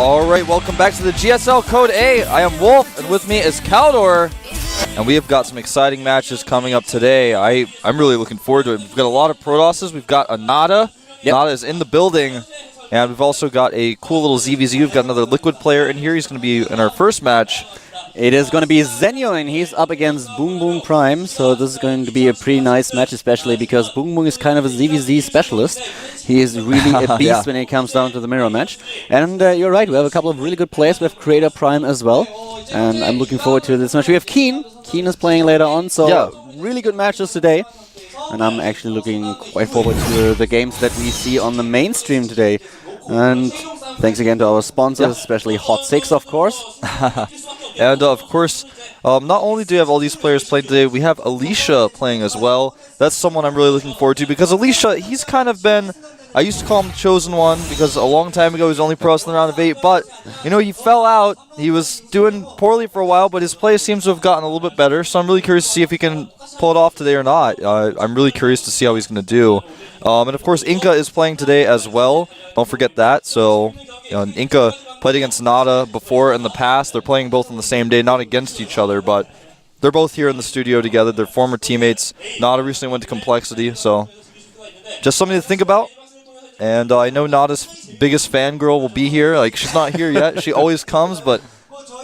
Alright, welcome back to the GSL Code A. I am Wolf, and with me is Caldor. And we have got some exciting matches coming up today. I'm really looking forward to it. We've got a lot of Protosses. We've got a Nada. Yep. Nada is in the building. And we've also got a cool little ZVZ. We've got another Liquid player in here. He's going to be in our first match. It is going to be Zenio, and he's up against BBoongBBoong Prime, so this is going to be a pretty nice match, especially because BBoongBBoong is kind of a ZVZ specialist. He is really a beast when it comes down to the mirror match. And you're right, we have a couple of really good players. We have Creator Prime as well, and I'm looking forward to this match. We have Keen. Keen is playing later on, so really good matches today. And I'm actually looking quite forward to the games that we see on the main stream today. And thanks again to our sponsors, especially Hot 6, of course. And of course, not only do we have all these players playing today, we have Alicia playing as well. That's someone I'm really looking forward to because Alicia, he's kind of been, I used to call him the Chosen One because a long time ago he was only pro in the round of 8, but you know, he fell out. He was doing poorly for a while, but his play seems to have gotten a little bit better, so I'm really curious to see if he can pull it off today or not. I'm really curious to see how he's going to do. And of course, Inca is playing today as well. Don't forget that. So, Inca played against Nada before in the past. They're playing both on the same day, not against each other, but they're both here in the studio together. They're former teammates. Nada recently went to Complexity, so just something to think about. And I know Nada's biggest fangirl will be here. Like, she's not here yet. She always comes, but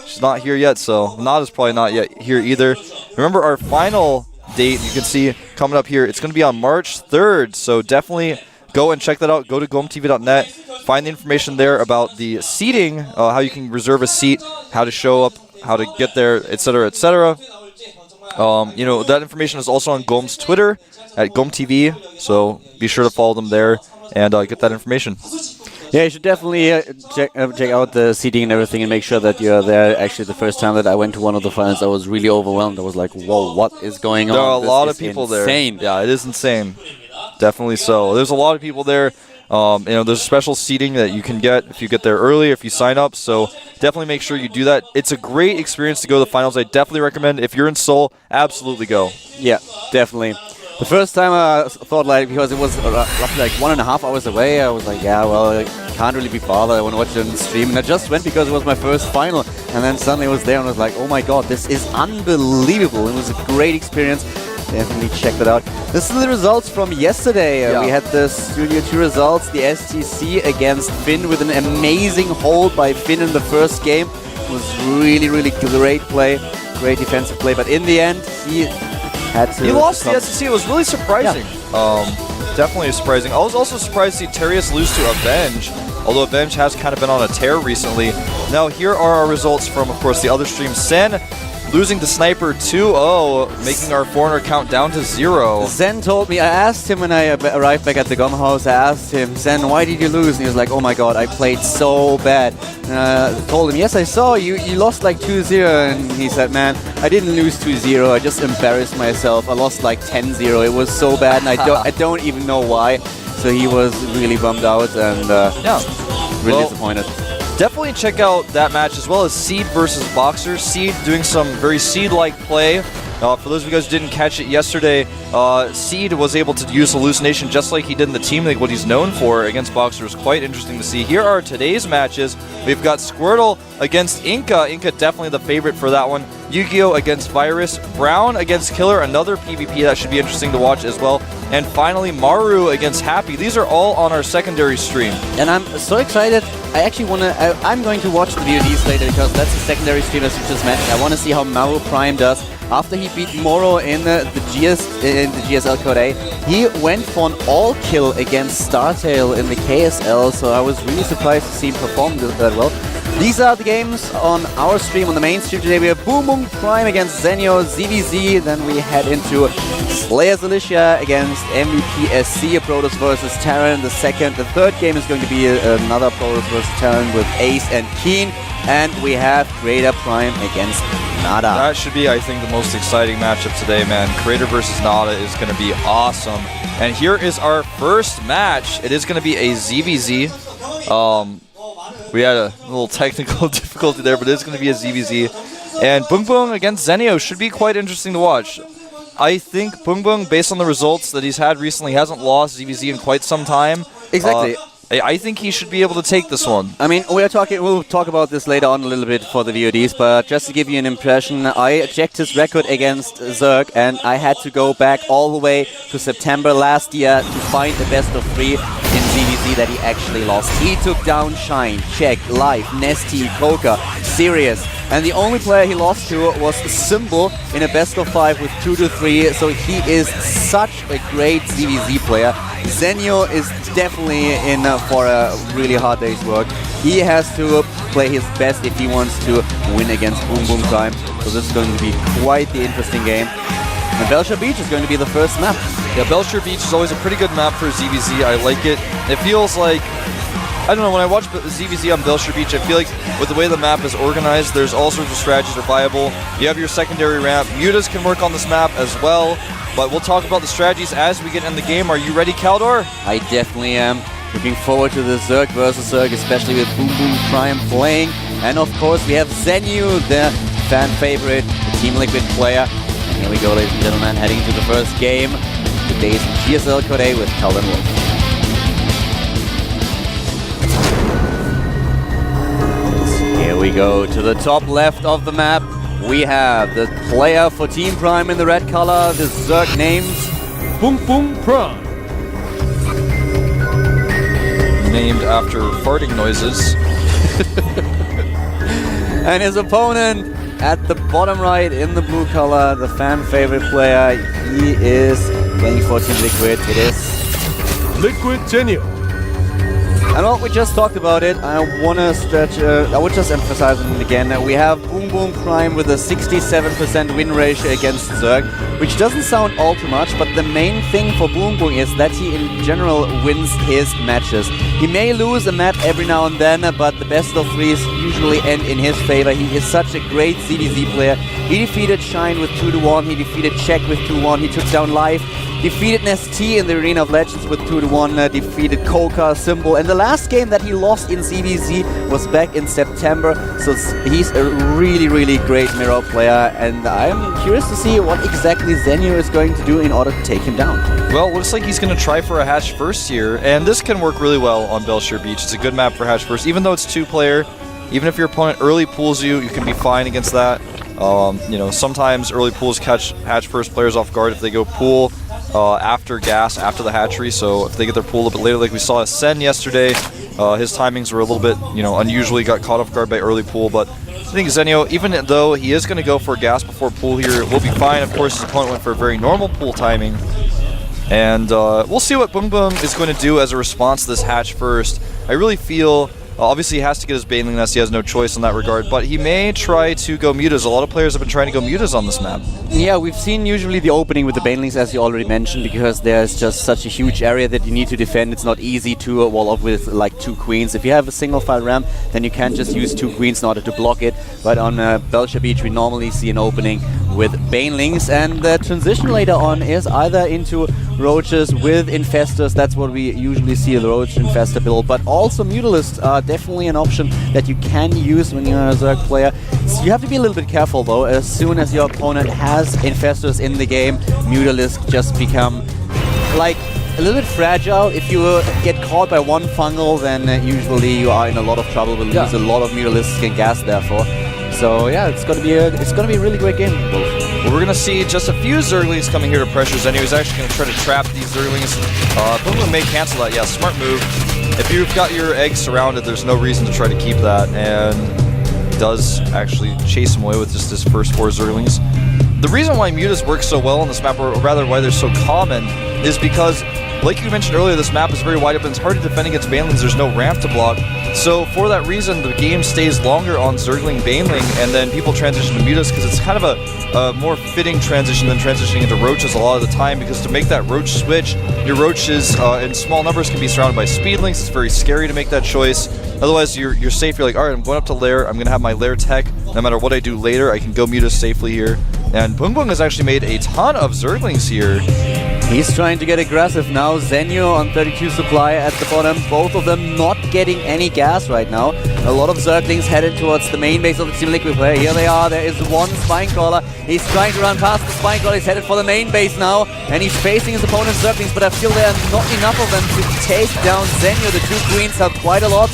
she's not here yet, so Nada's probably not yet here either. Remember, our final date, you can see coming up here, it's going to be on March 3rd, so definitely go and check that out. Go to GOMTV.net, find the information there about the seating, how you can reserve a seat, how to show up, how to get there, etc., etc. You know, that information is also on GOM's Twitter at GOMTV, so be sure to follow them there and get that information. Yeah, you should definitely check out the seating and everything and make sure that you're there. Actually, the first time that I went to one of the finals, I was really overwhelmed. I was like, whoa, what is going on? There are a lot of people there. Yeah, it is insane. Definitely so. There's a lot of people there. You know, there's special seating that you can get if you get there early, if you sign up. So definitely make sure you do that. It's a great experience to go to the finals. I definitely recommend. If you're in Seoul, absolutely go. Yeah, definitely. The first time I thought, like, because it was roughly like 1.5 hours away, I was like, yeah, well, I can't really be bothered. I want to watch it on the stream. And I just went because it was my first final. And then suddenly I was there and I was like, oh my god, this is unbelievable. It was a great experience. Definitely check that out. This is the results from yesterday. We had the Studio 2 results. The STC against Finn with an amazing hold by Finn in the first game. It was really, really great play. Great defensive play. But in the end, he lost the STC. It was really surprising. Definitely surprising. I was also surprised to see Terius lose to Avenge, although Avenge has kind of been on a tear recently. Now here are our results from, of course, the other stream. Sen losing to Sniper 2-0, making our foreigner count down to 0. Zen told me, I asked him when I arrived back at the GOM house, I asked him, Zen, why did you lose? And he was like, oh my god, I played so bad. I told him, yes, I saw you lost like 2-0. And he said, man, I didn't lose 2-0, I just embarrassed myself. I lost like 10-0. It was so bad, and I don't even know why. So he was really bummed out and really disappointed. Definitely check out that match as well as Seed versus Boxer. Seed doing some very Seed-like play. For those of you guys who didn't catch it yesterday, Seed was able to use Hallucination just like he did in the Team League. What he's known for against Boxer is quite interesting to see. Here are today's matches. We've got Squirtle against Inca. Inca definitely the favorite for that one. Yu-Gi-Oh! Against Virus. Brown against Killer, another PvP that should be interesting to watch as well. And finally, Maru against Happy. These are all on our secondary stream. And I'm so excited. I actually want to... I'm going to watch the VODs later because that's the secondary stream as you just mentioned. I want to see how Maru Prime does. After he beat Moro in the GSL Code A, he went for an all-kill against StarTale in the KSL, so I was really surprised to see him perform that well. These are the games on our stream, on the main stream today. We have BBoongBBoong Prime against Zenio, ZVZ, then we head into Slayers Alicia against MVP SC, Protoss versus Terran. The third game is going to be another Protoss versus Terran with Ace and Keen. And we have Creator Prime against Nada. That should be, I think, the most exciting matchup today, man. Creator versus Nada is going to be awesome. And here is our first match. It is going to be a ZVZ. We had a little technical difficulty there, but it's going to be a ZVZ. And BBoongBBoong against Zenio should be quite interesting to watch. I think BBoongBBoong, based on the results that he's had recently, hasn't lost ZVZ in quite some time. Exactly. I think he should be able to take this one. I mean, we'll talk about this later on a little bit for the VODs, but just to give you an impression, I checked his record against Zerg, and I had to go back all the way to September last year to find the best of 3 in ZVZ that he actually lost. He took down Shine, Check, Live, Nesty, Koka, Sirius, and the only player he lost to was Symbol in a best of 5 with 2-3, so he is such a great ZVZ player. Zenio is definitely in for a really hard day's work. He has to play his best if he wants to win against BBoongBBoong. So this is going to be quite the interesting game. And Belcher Beach is going to be the first map. Yeah, Belcher Beach is always a pretty good map for ZVZ. I like it. It feels like, I don't know, when I watch ZVZ on Belcher Beach, I feel like with the way the map is organized, there's all sorts of strategies are viable. You have your secondary ramp. Mutas can work on this map as well, but we'll talk about the strategies as we get in the game. Are you ready, Kaldor? I definitely am. Looking forward to the Zerg versus Zerg, especially with BBoongBBoong playing. And of course, we have Zenio, the fan favorite, the Team Liquid player. And here we go, ladies and gentlemen, heading to the first game. Today's GSL Code A with Calvin Wolf. Here we go to the top left of the map. We have the player for Team Prime in the red color, the Zerg named BBoongBBoong. Named after farting noises. And his opponent at the bottom right in the blue color, the fan favorite player, he is playing for Team Liquid. It is Liquid Zenio. And well, we just talked about it. I would just emphasize it again. We have BBoongBBoong Prime with a 67% win ratio against Zerg, which doesn't sound all too much, but the main thing for BBoongBBoong is that he in general wins his matches. He may lose a map every now and then, but the best of 3s usually end in his favor. He is such a great ZVZ player. He defeated Shine with 2-1, he defeated Check with 2-1, he took down Live, defeated Nesty in the Arena of Legends with 2-1, defeated Koka, Symbol, and the last game that he lost in ZVZ was back in September, so he's a really, really great mirror player, and I'm curious to see what exactly Zenio is going to do in order to take him down. Well, looks like he's going to try for a hatch first here, and this can work really well on Belcher Beach. It's a good map for hatch first, even though it's 2-player. Even if your opponent early pulls you, you can be fine against that. You know, sometimes early pools catch hatch first players off guard if they go pool after gas, after the hatchery. So if they get their pool a little bit later, like we saw at Sen yesterday, his timings were a little bit, you know, unusually got caught off guard by early pool. But I think Zenio, even though he is going to go for gas before pool here, will be fine. Of course, his opponent went for a very normal pool timing. And we'll see what BBoongBBoong is going to do as a response to this hatch first. I really feel... obviously, he has to get his Baneling Nest. He has no choice in that regard. But he may try to go Mutas. A lot of players have been trying to go Mutas on this map. Yeah, we've seen usually the opening with the Banelings, as you already mentioned, because there's just such a huge area that you need to defend. It's not easy to wall off with like 2 queens. If you have a single file ramp, then you can just use 2 queens in order to block it. But on Belcher Beach, we normally see an opening with Banelings. And the transition later on is either into Roaches with Infestors. That's what we usually see, the Roach Infestor build. But also Mutalisks are definitely an option that you can use when you're a Zerg player. So you have to be a little bit careful though. As soon as your opponent has Infestors in the game, Mutalisks just become like a little bit fragile. If you get caught by one fungal, then usually you are in a lot of trouble. We'll lose a lot of Mutalisks and gas therefore. So yeah, it's gonna be a really great game. Well, we're going to see just a few Zerglings coming here to pressure Zenio. He's actually going to try to trap these Zerglings. BBoongBBoong may cancel that. Yeah, smart move. If you've got your eggs surrounded, there's no reason to try to keep that. And he does actually chase him away with just his first 4 Zerglings. The reason why Mutas work so well on this map, or rather why they're so common, is because, like you mentioned earlier, this map is very wide open. It's hard to defend against Banelings. There's no ramp to block. So for that reason, the game stays longer on Zergling Baneling, and then people transition to Mutas because it's kind of a more fitting transition than transitioning into Roaches a lot of the time, because to make that Roach switch, your Roaches in small numbers can be surrounded by Speedlings. It's very scary to make that choice. Otherwise, you're safe. You're like, alright, I'm going up to Lair. I'm going to have my Lair tech. No matter what I do later, I can go Mutas safely here. And BBoongBBoong has actually made a ton of Zerglings here. He's trying to get aggressive now. Zenio on 32 supply at the bottom. Both of them not getting any gas right now. A lot of Zerglings headed towards the main base of the Team Liquid player. Here they are. There is one Spinecrawler. He's trying to run past the Spinecrawler. He's headed for the main base now. And he's facing his opponent's Zerglings, but I feel there are not enough of them to take down Zenio. The two Queens have quite a lot.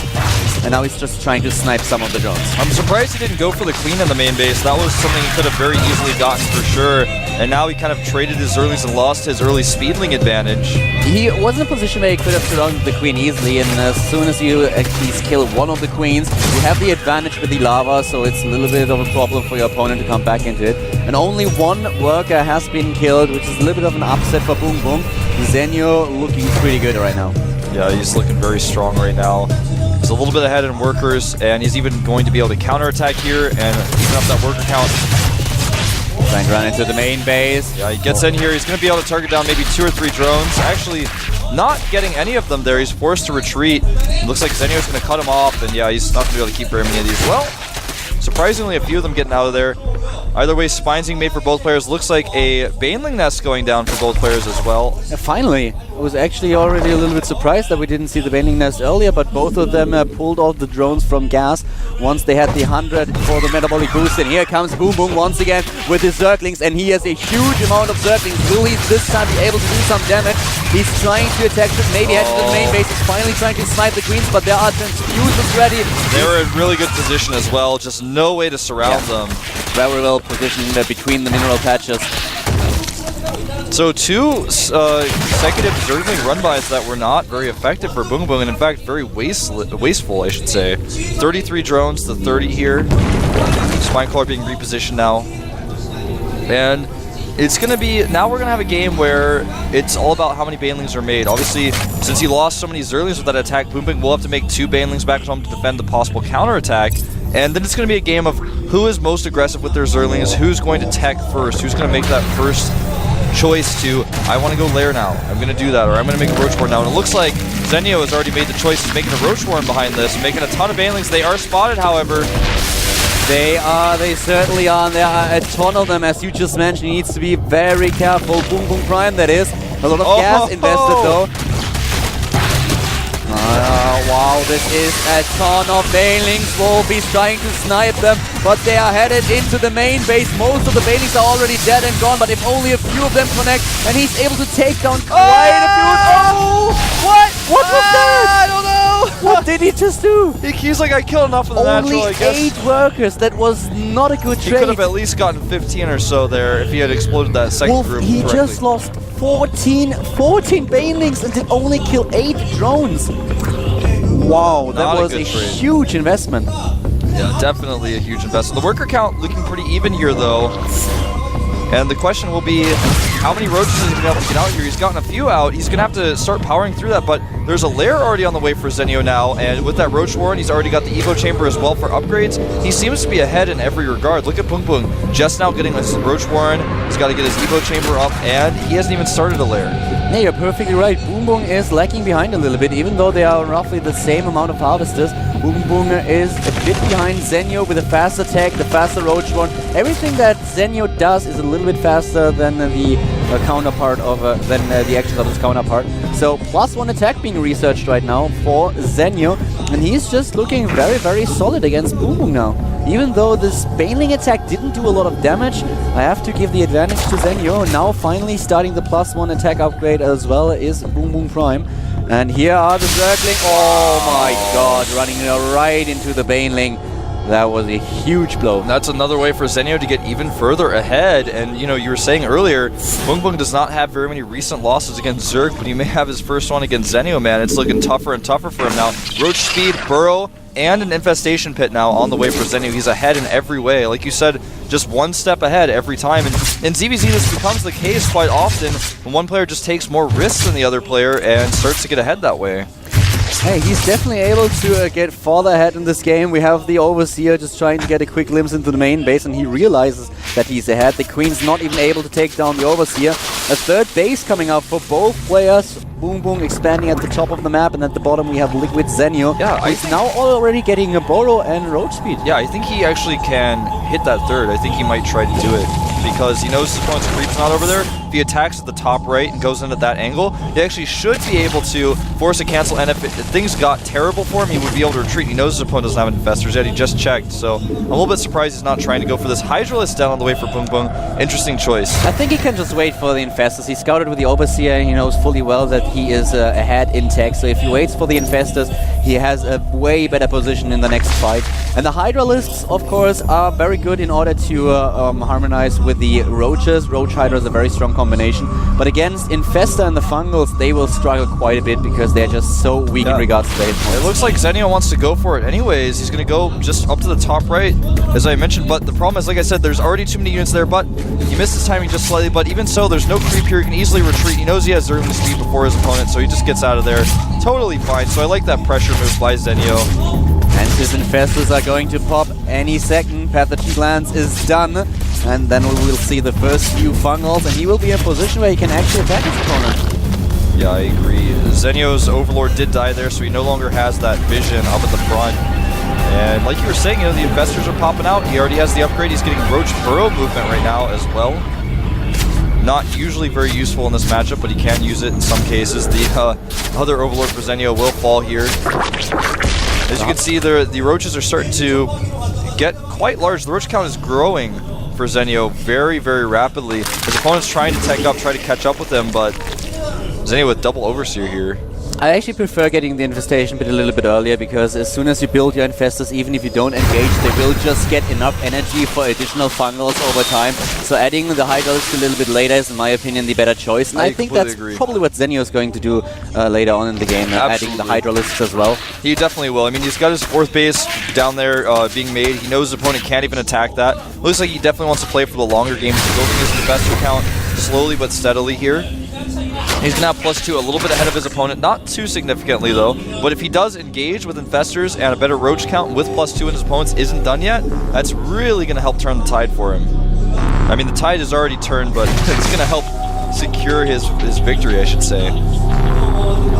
And now he's just trying to snipe some of the drones. I'm surprised he didn't go for the Queen in the main base. That was something he could have very easily gotten for sure. And now he kind of traded his earlies and lost his early speedling advantage. He was in a position where he could have surrounded the Queen easily, and as soon as you at least kill one of the Queens, you have the advantage with the lava, so it's a little bit of a problem for your opponent to come back into it. And only one worker has been killed, which is a little bit of an upset for BBoongBBoong. Zenio looking pretty good right now. Yeah, he's looking very strong right now. He's a little bit ahead in workers, and he's even going to be able to counterattack here and even up that worker count. Trying to run into the main base. Yeah, he gets in here. He's going to be able to target down maybe 2 or 3 drones. Actually, not getting any of them there. He's forced to retreat. Looks like Zenio's going to cut him off, and yeah, he's not going to be able to keep very many of these. Well, surprisingly, a few of them getting out of there. Either way, spines being made for both players. Looks like a Baneling nest going down for both players as well. Finally, I was actually already a little bit surprised that we didn't see the Baneling nest earlier, but both of them pulled off the drones from gas once they had the 100 for the metabolic boost. And here comes BBoongBBoong once again with his Zerglings, and he has a huge amount of Zerglings. Will he this time be able to do some damage? He's trying to attack this, maybe head to the main base. He's finally trying to snipe the Queens, but there are transfusions ready. They were in really good position as well, just no way to surround them. Very well positioned between the mineral patches. So 2 consecutive Zergling run-bys that were not very effective for BBoongBBoong, and in fact very wasteful, I should say. 33 drones to 30 here. Spinecrawler being repositioned now. And it's going to be, now we're going to have a game where it's all about how many Banelings are made. Obviously, since he lost so many Zerglings with that attack, BBoongBBoong will have to make 2 Banelings back home to defend the possible counterattack. And then it's going to be a game of who is most aggressive with their Zerglings, who's going to tech first, who's going to make that first choice to, I want to go lair now, I'm going to do that, or I'm going to make a Roach Warren now. And it looks like Zenio has already made the choice. He's making a Roach Warren behind this, making a ton of Banelings. They are spotted, however. They certainly are. There are a ton of them, as you just mentioned. He needs to be very careful. BBoongBBoong Prime, that is. A lot of gas invested, though. Wow, this is a ton of Banelings. Wolfie's trying to snipe them, but they are headed into the main base. Most of the Banelings are already dead and gone, but if only a few of them connect, and he's able to take down quite a few. Oh! What? What was that? I don't know! What did he just do? He's like, I killed enough of the natural, I guess. Only 8 workers. That was not a good trade. He could have at least gotten 15 or so there if he had exploded that second Wolf, group he correctly. just lost 14 Banelings and did only kill 8 drones. Wow, that was a huge investment. Yeah, definitely a huge investment. The worker count looking pretty even here, though. And the question will be, how many roaches has he been able to get out here? He's gotten a few out. He's going to have to start powering through that, but there's a lair already on the way for Zenio now, and with that Roach Warren, he's already got the Evo Chamber as well for upgrades. He seems to be ahead in every regard. Look at BBoongBBoong, just now getting his Roach Warren. He's got to get his Evo Chamber up, and he hasn't even started a lair. Yeah, you're perfectly right. BBoongBBoong is lagging behind a little bit, even though they are roughly the same amount of harvesters. BBoongBBoong is a bit behind Zenio with a fast attack, the faster Roach Warren. Everything that Zenio does is a little bit faster than the counterpart of the actions of his counterpart. So +1 attack being researched right now for Zenio, and he's just looking very, very solid against BBoongBBoong now. Even though this Baneling attack didn't do a lot of damage, I have to give the advantage to Zenio. Now finally starting the +1 attack upgrade as well is BBoongBBoong Prime. And here are the Zergling. Oh my god, running right into the Baneling. That was a huge blow. That's another way for Zenio to get even further ahead. And, you know, you were saying earlier, BBoongBBoong does not have very many recent losses against Zerg, but he may have his first one against Zenio, man. It's looking tougher and tougher for him now. Roach Speed, Burrow, and an Infestation Pit now on the way for Zenio. He's ahead in every way. Like you said, just one step ahead every time. And in ZVZ, this becomes the case quite often when one player just takes more risks than the other player and starts to get ahead that way. Hey, he's definitely able to get farther ahead in this game. We have the Overseer just trying to get a quick glimpse into the main base, and he realizes that he's ahead. The Queen's not even able to take down the Overseer. A third base coming out for both players. BBoongBBoong expanding at the top of the map, and at the bottom we have Liquid Zenio. Yeah, he's now already getting a Burrow and Roach Speed. Yeah, I think he actually can hit that third. I think he might try to do it because he knows his opponent's creep's not over there. If he attacks at the top right and goes in at that angle, he actually should be able to force a cancel, and if things got terrible for him, he would be able to retreat. He knows his opponent doesn't have infestors yet, he just checked, so I'm a little bit surprised he's not trying to go for this. Hydralisk down on the way for BBoongBBoong. Interesting choice. I think he can just wait for the infestors. He scouted with the Overseer, he knows fully well that he is ahead in tech, so if he waits for the infestors, he has a way better position in the next fight. And the Hydralisks, of course, are very good in order to harmonize with the Roaches. Roach Hydra is a very strong combination, but against Infestor and the Fungals, they will struggle quite a bit because they're just so weak in regards to their points. It looks like Zenio wants to go for it anyways. He's going to go just up to the top right, as I mentioned, but the problem is, like I said, there's already too many units there, but he missed his timing just slightly, but even so, there's no creep here. He can easily retreat. He knows he has zergling speed before his opponent, so he just gets out of there. Totally fine, so I like that pressure move by Zenio. And his infestors are going to pop any second. Pathogen Glance is done, and then we will see the first few Fungals, and he will be in a position where he can actually attack his opponent. Yeah, I agree. Zenio's Overlord did die there, so he no longer has that vision up at the front. And like you were saying, you know, the infestors are popping out. He already has the upgrade. He's getting Roach Burrow movement right now as well. Not usually very useful in this matchup, but he can use it in some cases. The other Overlord for Zenio will fall here. As you can see, the Roaches are starting to get quite large. The Roach count is growing for Zenio very, very rapidly. His opponent's trying to tech up, try to catch up with him, but Zenio with double Overseer here. I actually prefer getting the infestation bit a little bit earlier, because as soon as you build your infestors, even if you don't engage, they will just get enough energy for additional Fungals over time. So adding the Hydralisk a little bit later is, in my opinion, the better choice. And I think that's probably what Zenio is going to do later on in the game, adding the Hydralisks as well. He definitely will. I mean, he's got his fourth base down there being made. He knows his opponent can't even attack that. Looks like he definitely wants to play for the longer game. He's building his infestor count slowly but steadily here. He's now +2, a little bit ahead of his opponent, not too significantly though, but if he does engage with infestors and a better Roach count with +2 and his opponent's isn't done yet, that's really going to help turn the tide for him. I mean, the tide is already turned, but it's going to help secure his victory, I should say.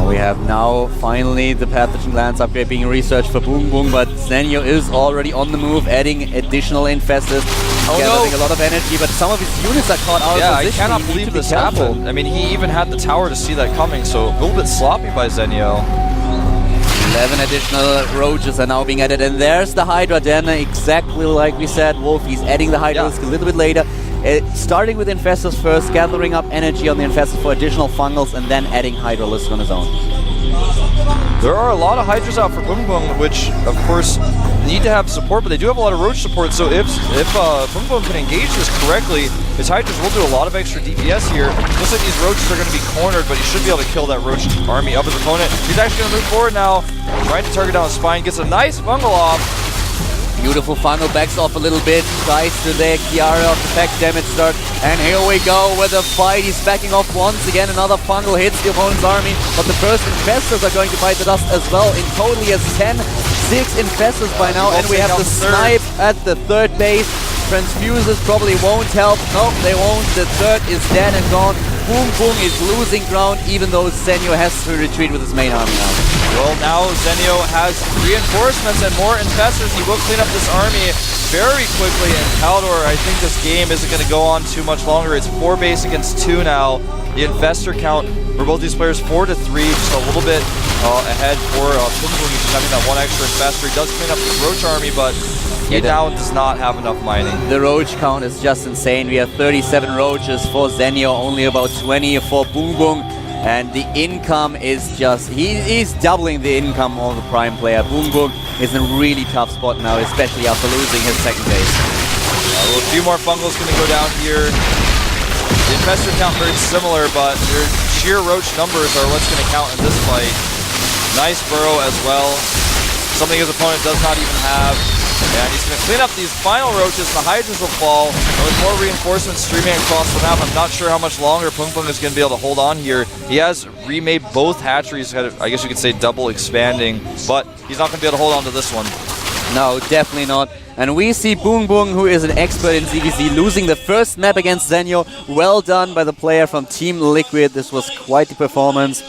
We have now finally the Pathogen Glance upgrade being researched for BBoongBBoong, but Zenio is already on the move, adding additional infestors, gathering a lot of energy, but some of his units are caught out of position. I cannot believe this happened. I mean, he even had the tower to see that coming, so a little bit sloppy by Zenio. 11 additional Roaches are now being added, and there's the Hydra Den, exactly like we said. Wolf, he's adding the Hydralisk a little bit later. Starting with Infestors first, gathering up energy on the Infestors for additional Fungals, and then adding Hydralisk on his own. There are a lot of Hydras out for BBoongBBoong, which, of course, need to have support, but they do have a lot of Roach support, so if BBoongBBoong can engage this correctly, his Hydras will do a lot of extra DPS here. Looks like these Roaches are going to be cornered, but he should be able to kill that Roach army of his opponent. He's actually going to move forward now, trying to target down his spine, gets a nice Fungal off. Beautiful Fungal, backs off a little bit, tries to there Kiara off the back damage start, and here we go with the fight. He's backing off once again, another Fungal hits the opponent's army, but the first Infestors are going to bite the dust as well. In total he has 6 Infestors by now, and we have the snipe at the third base. Transfuses probably won't help. Nope, they won't. The third is dead and gone. BBoongBBoong is losing ground, even though Zenio has to retreat with his main army now. Well, now Zenio has reinforcements and more infestors. He will clean up this army very quickly, and Kaldor, I think this game isn't going to go on too much longer. It's 4 base against 2 now. The infestor count for both these players 4 to 3, just a little bit ahead for BBoongBBoong. He's just having that one extra infestor. He does clean up the Roach army, but he now does not have enough mining. The Roach count is just insane. We have 37 Roaches for Zenio, only about 20 for BBoongBBoong. And the income is just, he's doubling the income of the prime player. BBoongBBoong is in a really tough spot now, especially after losing his second base. Well, a few more Fungals going to go down here. The infestor count very similar, but their sheer Roach numbers are what's going to count in this fight. Nice Burrow as well. Something his opponent does not even have. And he's going to clean up these final Roaches. The Hydras will fall. And with more reinforcements streaming across the map, I'm not sure how much longer BBoongBBoong is going to be able to hold on here. He has remade both hatcheries, I guess you could say double expanding, but he's not going to be able to hold on to this one. No, definitely not. And we see BBoongBBoong, who is an expert in ZVZ, losing the first map against Zenio. Well done by the player from Team Liquid. This was quite the performance.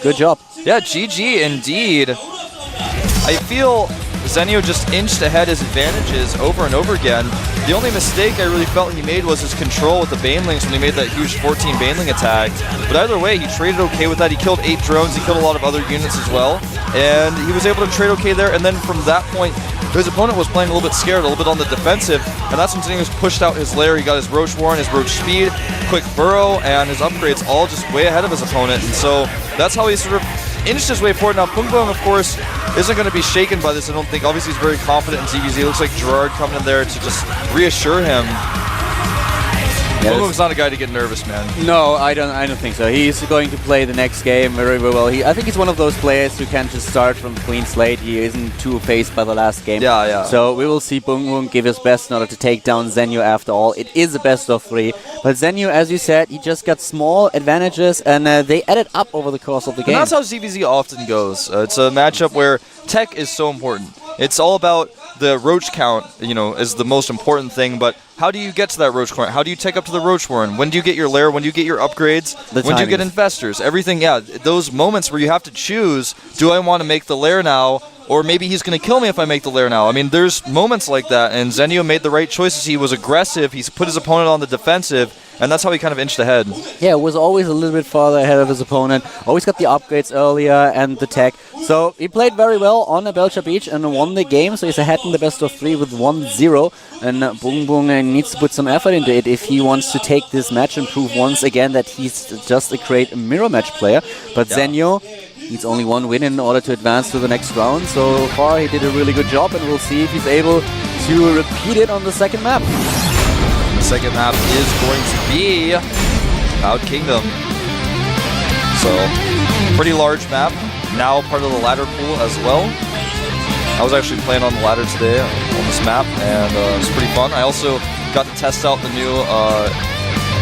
Good job. Yeah, GG indeed. I feel Zenio just inched ahead his advantages over and over again. The The only mistake I really felt he made was his control with the banelings when he made that huge 14 baneling attack. But either way, he traded okay with that. He killed 8 drones, he killed a lot of other units as well. And he was able to trade okay there, and then from that point, his opponent was playing a little bit scared, a little bit on the defensive, and that's when Zenio pushed out his lair. He got his Roach Warren, his Roach Speed, quick burrow, and his upgrades all just way ahead of his opponent. And so that's how he sort of inched his way forward. Now, BBoongBBoong, of course, isn't going to be shaken by this, I don't think. Obviously, he's very confident in ZVZ. It looks like Gerard coming in there to just reassure him. Yeah, BBoongBBoong's not a guy to get nervous, man. No, I don't think so. He's going to play the next game very, very well. I think he's one of those players who can just start from a clean slate. He isn't too phased by the last game. Yeah, yeah. So we will see BBoongBBoong give his best in order to take down Zenio after all. It is a best of 3. But Zenio, as you said, he just got small advantages, and they added up over the course of the game. And that's how ZVZ often goes. It's a matchup where tech is so important. It's all about the Roach count, you know, is the most important thing, but how do you get to that Roach count? How do you take up to the Roach Warren? When do you get your lair? When do you get your upgrades? When do you get investors? Everything, yeah, those moments where you have to choose, do I want to make the lair now, or maybe he's going to kill me if I make the lair now? I mean, there's moments like that, and Zenio made the right choices. He was aggressive, he's put his opponent on the defensive, and that's how he kind of inched ahead. Yeah, was always a little bit farther ahead of his opponent. Always got the upgrades earlier and the tech. So he played very well on a Belcher Beach and won the game. So he's ahead in the best of 3 with 1-0. And BBoongBBoong needs to put some effort into it if he wants to take this match and prove once again that he's just a great mirror match player. But Zenio needs only 1 win in order to advance to the next round. So far he did a really good job, and we'll see if he's able to repeat it on the second map. The second map is going to be Cloud Kingdom. So, pretty large map, now part of the ladder pool as well. I was actually playing on the ladder today on this map, and it was pretty fun. I also got to test out the new,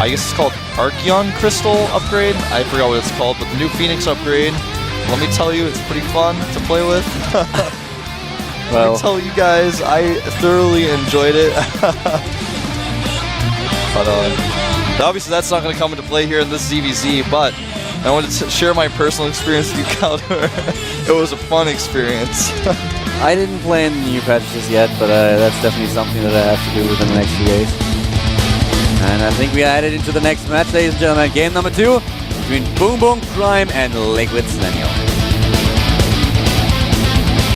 I guess it's called Archeon Crystal upgrade. I forgot what it's called, but the new Phoenix upgrade. Let me tell you, it's pretty fun to play with. Well, I tell you guys, I thoroughly enjoyed it. But obviously that's not going to come into play here in this ZVZ, but I wanted to share my personal experience with you, Calder. It was a fun experience. I didn't play in the new patches yet, but that's definitely something that I have to do within the next few days. And I think we are headed into the next match, ladies and gentlemen. Game number 2 between BBoongBBoong Prime and Liquid Zenio.